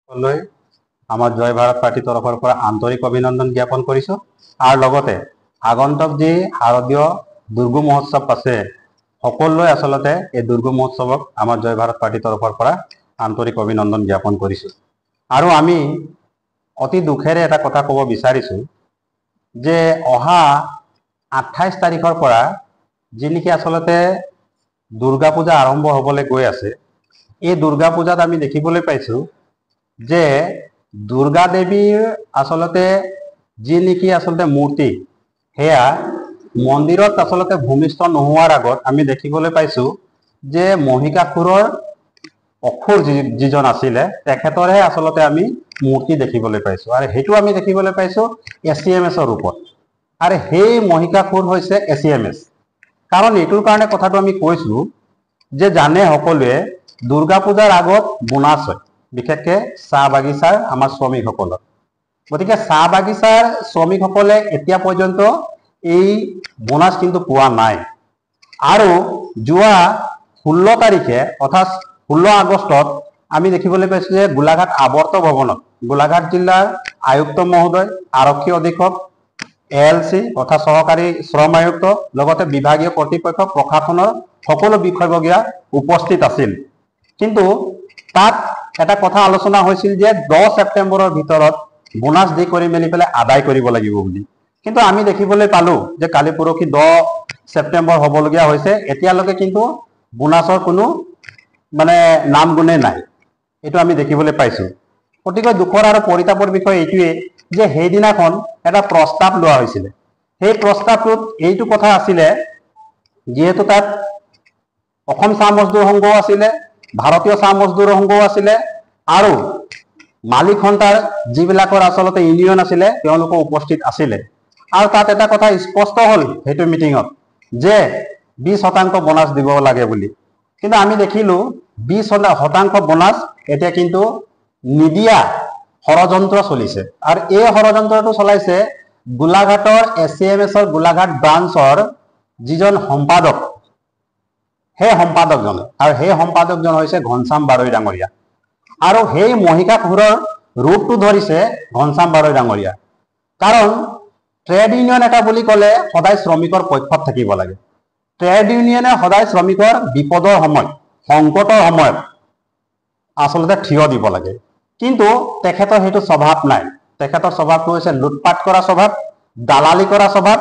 লৈ আমাৰ জয় ভাৰত পাৰ্টি তৰফৰ পৰা আন্তৰিক অভিনন্দন জ্ঞাপন কৰিছোঁ। আৰু লগতে আগন্তুক যি শাৰদীয় দুৰ্গা মহোৎসৱ আছে, সকলোৱে আচলতে এই দুৰ্গা মহোৎসৱক আমাৰ জয় ভাৰত পাৰ্টি তৰফৰ পৰা আন্তৰিক অভিনন্দন জ্ঞাপন কৰিছোঁ। আৰু আমি অতি দুখেৰে এটা কথা ক'ব বিচাৰিছোঁ যে অহা 28 তাৰিখৰ পৰা যি নেকি আচলতে দুৰ্গা পূজা আৰম্ভ হ'বলৈ গৈ আছে, এই দুৰ্গা পূজাত আমি দেখিবলৈ পাইছোঁ যে দুৰ্গা দেৱীৰ আচলতে যি নেকি আচলতে মূৰ্তি, সেয়া মন্দিৰত আচলতে ভূমিষ্ঠ নোহোৱাৰ আগত আমি দেখিবলৈ পাইছোঁ যে মহিষাসুৰৰ অসুৰ যিজন আছিলে তেখেতৰহে আচলতে আমি মূৰ্তি দেখিবলৈ পাইছোঁ। আৰু সেইটো আমি দেখিবলৈ পাইছোঁ ACMSৰ ৰূপত। আৰু সেই মহিষাসুৰ হৈছে ACMS। কাৰণ এইটোৰ কাৰণে কথাটো আমি কৈছোঁ যে জানে সকলোৱে দুৰ্গা পূজাৰ আগত বোনাছ হয়, বিশেষকৈ চাহ বাগিচাৰ আমাৰ শ্ৰমিকসকলৰ। গতিকে চাহ বাগিচাৰ শ্ৰমিকসকলে এতিয়া পৰ্যন্ত এই বোনাছ কিন্তু পোৱা নাই। আৰু যোৱা 16 তাৰিখে অৰ্থাৎ 16 আগষ্টত আমি দেখিবলৈ পাইছোঁ যে গোলাঘাট আৱৰ্ত ভৱনত গোলাঘাট জিলাৰ আয়ুক্ত মহোদয়, আৰক্ষী অধীক্ষক, ALC অৰ্থাৎ সহকাৰী শ্ৰম আয়ুক্ত, লগতে বিভাগীয় কৰ্তৃপক্ষ, প্ৰশাসনৰ সকলো বিষয়ববীয়া উপস্থিত আছিল। কিন্তু তাত এটা কথা আলোচনা হৈছিল যে 10 ছেপ্টেম্বৰৰ ভিতৰত বোনাছ দি কৰি মেলি পেলাই আদায় কৰিব লাগিব বুলি। কিন্তু আমি দেখিবলৈ পালোঁ যে কালি পৰহি 10 ছেপ্টেম্বৰ হ'বলগীয়া হৈছে, এতিয়ালৈকে কিন্তু বোনাছৰ কোনো নাম গুণে নাই। এইটো আমি দেখিবলৈ পাইছোঁ। অতিকৈ দুখৰ আৰু পৰিতাপৰ বিষয় এইটোৱে যে সেইদিনাখন এটা প্ৰস্তাৱ লোৱা হৈছিলে। সেই প্ৰস্তাৱটোত এইটো কথা আছিলে, যিহেতু তাত অসম চাহ মজদুৰ সংঘও আছিলে, ভাৰতীয় চাহ মজদুৰ সংঘও আছিলে, আৰু মালিক সন্থাৰ যিবিলাকৰ আচলতে ইউনিয়ন আছিলে তেওঁলোকো উপস্থিত আছিলে। আৰু তাত এটা কথা স্পষ্ট হ'ল সেইটো মিটিঙত যে 20% বোনাছ দিব লাগে বুলি। কিন্তু আমি দেখিলোঁ 20% বোনাছ এতিয়া কিন্তু নিদিয়া ষড়যন্ত্ৰ চলিছে। আৰু এই ষড়যন্ত্ৰটো চলাইছে গোলাঘাটৰ ACMSৰ গোলাঘাট ব্ৰাঞ্চৰ যিজন সম্পাদক, সেই সম্পাদকজনে। আৰু সেই সম্পাদকজন হৈছে ঘনশ্যাম বাৰৈ ডাঙৰীয়া। আৰু সেই মহিষাসুৰৰ ৰূপটো ধৰিছে ঘনশ্যাম বাৰৈ ডাঙৰীয়া। কাৰণ ট্ৰেড ইউনিয়ন এটা বুলি ক'লে সদায় শ্ৰমিকৰ পক্ষত থাকিব লাগে। ট্ৰেড ইউনিয়নে সদায় শ্ৰমিকৰ বিপদৰ সময়ত, সংকটৰ সময়ত আচলতে থিয় দিব লাগে। কিন্তু তেখেতৰ সেইটো স্বভাৱ নাই। তেখেতৰ স্বভাৱটো হৈছে লুটপাট কৰা স্বভাৱ, দালালি কৰা স্বভাৱ,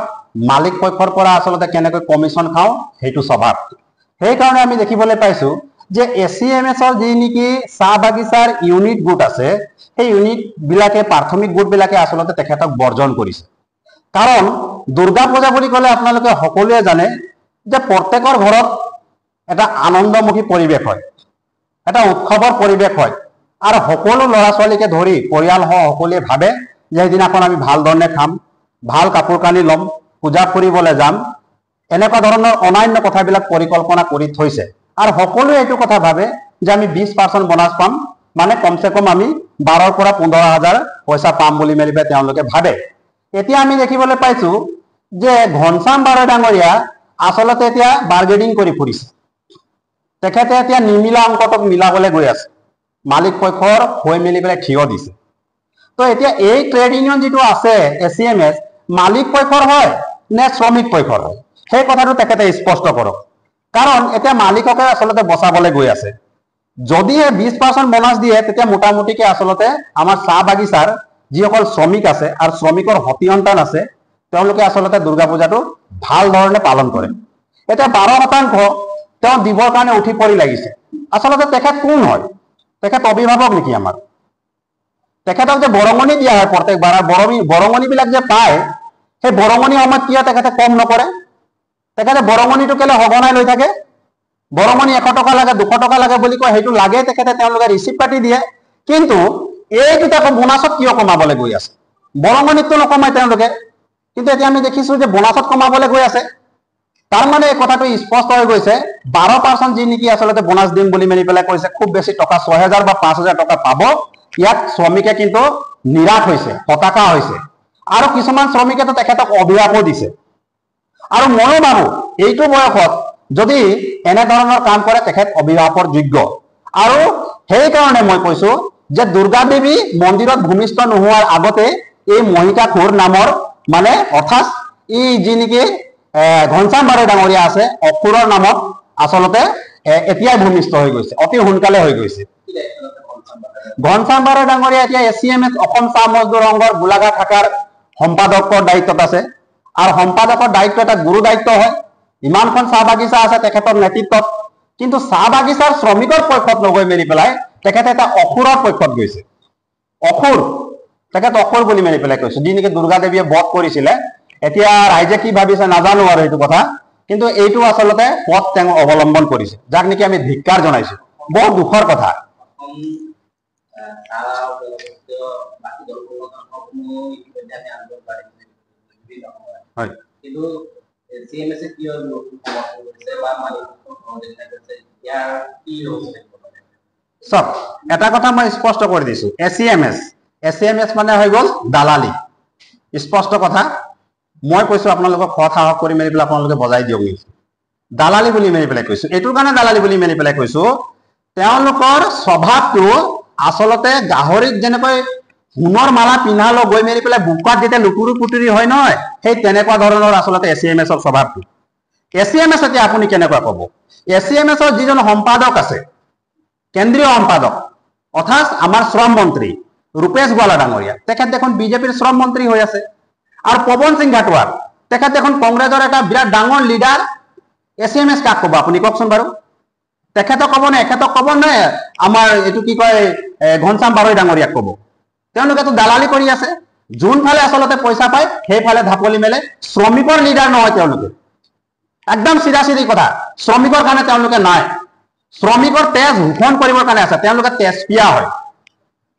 মালিক পক্ষৰ পৰা আচলতে কেনেকৈ কমিশ্যন খাওঁ সেইটো স্বভাৱ। সেইকাৰণে আমি দেখিবলৈ পাইছোঁ যে ACMSৰ যি নেকি চাহ বাগিচাৰ ইউনিট গোট আছে, সেই ইউনিট বিলাকে, প্ৰাথমিক গোট বিলাকে আচলতে তেখেতক বৰ্জন কৰিছে। কাৰণ দুৰ্গা পূজা বুলি ক'লে আপোনালোকে সকলোৱে জানে যে প্ৰত্যেকৰ ঘৰত এটা আনন্দমুখী পৰিৱেশ হয়, এটা উৎসৱৰ পৰিৱেশ হয়। আৰু সকলো ল'ৰা ছোৱালীকে ধৰি পৰিয়ালসহ সকলোৱে ভাবে যে সেইদিনাখন আমি ভাল ধৰণে খাম, ভাল কাপোৰ কানি ল'ম, পূজা ফুৰিবলৈ যাম, এনেকুৱা ধৰণৰ অন্যান্য কথাবিলাক পৰিকল্পনা কৰি থৈছে। আৰু সকলোৱে এইটো কথা ভাবে যে আমি 20% বোনাছ পাম, মানে কমচে কম আমি 12,000 পৰা 15,000 পইচা পাম বুলি মেলি তেওঁলোকে ভাবে। এতিয়া আমি দেখিবলৈ পাইছোঁ যে ঘনশ্যাম বাৰৈ ডাঙৰীয়া আচলতে এতিয়া বাৰ্গেনিং কৰি ফুৰিছে। তেখেতে এতিয়া নিমিলা অংকটোক মিলাবলৈ গৈ আছে, মালিক পক্ষৰ হৈ মেলি পেলাই থিয় দিছে। তো এতিয়া এই ট্ৰেড ইউনিয়ন যিটো আছে ACMS, মালিক পক্ষৰ হয় নে শ্ৰমিক পক্ষৰ হয়, সেই কথাটো তেখেতে স্পষ্ট কৰক। কাৰণ এতিয়া মালিককে আচলতে বচাবলৈ গৈ আছে। যদিহে 20% বোনাছ দিয়ে তেতিয়া মোটামুটিকে আচলতে আমাৰ চাহ বাগিচাৰ যিসকল শ্ৰমিক আছে আৰু শ্ৰমিকৰ সতি সন্তান আছে তেওঁলোকে আচলতে দুৰ্গা পূজাটো ভাল ধৰণে পালন কৰে। এতিয়া 12% তেওঁ দিবৰ কাৰণে উঠি পৰি লাগিছে। আচলতে তেখেত কোন হয়? তেখেত অভিভাৱক নেকি আমাৰ? তেখেতক যে বৰঙণি দিয়া হয় প্ৰত্যেকবাৰ, বৰঙণিবিলাক যে পায়, সেই বৰঙণি সময়ত কিয় তেখেতে কম নকৰে? তেখেতে বৰঙণিটো কেলে সঘনাই লৈ থাকে? বৰঙণি 100 টকা লাগে, 200 টকা লাগে বুলি কয়, সেইটো লাগে তেখেতে, তেওঁলোকে ৰিচিপ্ট কাটি দিয়ে। কিন্তু এইকেইটা বোনাছত কিয় কমাবলৈ গৈ আছে? বৰঙণিতটো নকমাই তেওঁলোকে, কিন্তু এতিয়া আমি দেখিছোঁ যে বোনাছত কমাবলৈ গৈ আছে। তাৰমানে এই কথাটো স্পষ্ট হৈ গৈছে, 12% যি নেকি আচলতে বোনাছ দিম বুলি মেলি পেলাই কৈছে, খুব বেছি টকা 6,000 বা 5,000 টকা পাব। ইয়াত শ্ৰমিকে কিন্তু নিৰাশ হৈছে, হতাশা হৈছে। আৰু কিছুমান শ্ৰমিকেতো তেখেতক অভিশাপো দিছে। আৰু ময়ো ভাবো এইটো বয়সত যদি এনেধৰণৰ কাম কৰে তেখেত অভিশাপৰ যোগ্য। আৰু সেইকাৰণে মই কৈছোঁ যে দুৰ্গা দেৱী মন্দিৰত ভূমিষ্ঠ নোহোৱাৰ আগতে এই মহিষাসুৰ নামৰ মানে অৰ্থাৎ ই যি নেকি ঘনশ্যাম বাৰৈ ডাঙৰীয়া আছে অসুৰৰ নামত আচলতে এতিয়াই ভূমিষ্ঠ হৈ গৈছে, অতি সোনকালে হৈ গৈছে। ঘনশ্যাম বাৰৈ ডাঙৰীয়া এতিয়া ACMS অসম চাহ মজদুৰ সংঘৰ গোলাঘাট শাখাৰ সম্পাদকৰ দায়িত্বত আছে, আৰু সম্পাদকৰ দায়িত্ব এটা গুৰু দায়িত্ব হয়। ইমানখন চাহ বাগিচা আছে তেখেতৰ নেতৃত্বত, কিন্তু চাহ বাগিচাৰ শ্ৰমিকৰ পক্ষত নগৈ মেলি পেলাই তেখেতে এটা অসুৰৰ পক্ষত গৈছে। অসুৰ, তেখেত অসুৰ বুলি মেলি পেলাই কৈছে, যি নেকি দুৰ্গা দেৱীয়ে বধ কৰিছিলে। এতিয়া ৰাইজে কি ভাবিছে নাজানো আৰু এইটো কথা, কিন্তু এইটো আচলতে পথ তেওঁ অৱলম্বন কৰিছে, যাক নেকি আমি ধিক্কাৰ জনাইছো। বহুত দুখৰ কথা। হয়, চব এটা কথা মই স্পষ্ট কৰি দিছো, ACMS মানে হৈ গ'ল দালালি। স্পষ্ট কথা মই কৈছো, আপোনালোকক সৎ সাহস কৰি মেলি পেলাই আপোনালোকে বজাই দিয়ক নেকি। দালালি বুলি মেলি পেলাই কৈছো, এইটোৰ কাৰণে দালালি বুলি মেলি পেলাই কৈছো, তেওঁলোকৰ স্বভাৱটো আচলতে গাহৰিক যেনেকৈ সোণৰ মালা পিন্ধালো গৈ মেলি পেলাই বুকাত যেতিয়া লুকুৰি পুটুৰি হয় নহয়, সেই তেনেকুৱা ধৰণৰ আচলতে ACMSৰ স্বভাৱটো। ACMS এতিয়া আপুনি কেনেকুৱা ক'ব, ACMSৰ যিজন সম্পাদক আছে, কেন্দ্ৰীয় সম্পাদক অৰ্থাৎ আমাৰ শ্ৰম মন্ত্ৰী ৰূপেশ গোৱালা ডাঙৰীয়া, তেখেত দেখোন বিজেপিৰ শ্ৰম মন্ত্ৰী হৈ আছে। আৰু পৱন সিং ঘাটোৱাৰ, তেখেত দেখোন কংগ্ৰেছৰ এটা বিৰাট ডাঙৰ লিডাৰ। ACMS কাক ক'ব আপুনি কওকচোন বাৰু? তেখেতক ক'ব নে এখেতক ক'ব নে আমাৰ এইটো কি কয় ঘনশ্যাম বাৰৈ ডাঙৰীয়াক ক'ব? তেওঁলোকেতো দালালি কৰি আছে, যোনফালে আচলতে পইচা পায় সেইফালে ঢাপলি মেলে। শ্ৰমিকৰ লিডাৰ নহয় তেওঁলোকে, একদম চিধা চিধি কথা। শ্ৰমিকৰ কাৰণে তেওঁলোকে নাই, শ্ৰমিকৰ তেজ শোষণ কৰিবৰ কাৰণে আছে, তেওঁলোকে তেজপিয়া হয়।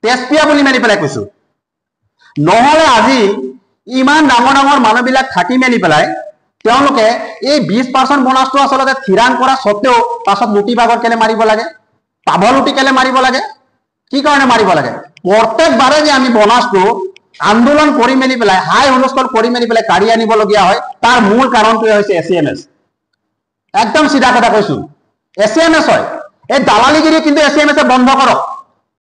তেজপিয়া বুলি মেলি পেলাই কৈছো। নহলে আজি ইমান ডাঙৰ ডাঙৰ মানুহবিলাক থাকি মেলি পেলাই তেওঁলোকে এই 20% বোনাছটো আচলতে থিৰাং কৰা স্বত্তেও পাছত লুটি বাগৰ কেলে মাৰিব লাগে, পাভ লুটি কেলে মাৰিব লাগে, কি কাৰণে মাৰিব লাগে? প্ৰত্যেকবাৰে যে আমি বোনাছটো আন্দোলন কৰি মেলি পেলাই হাই হুলস্থল কৰি মেলি পেলাই কাঢ়ি আনিবলগীয়া হয়, তাৰ মূল কাৰণটোৱে হৈছে ACMS। একদম চিধা কথা কৈছো, ACMS হয়। এই দালালিগিৰি কিন্তু ACMS বন্ধ কৰক।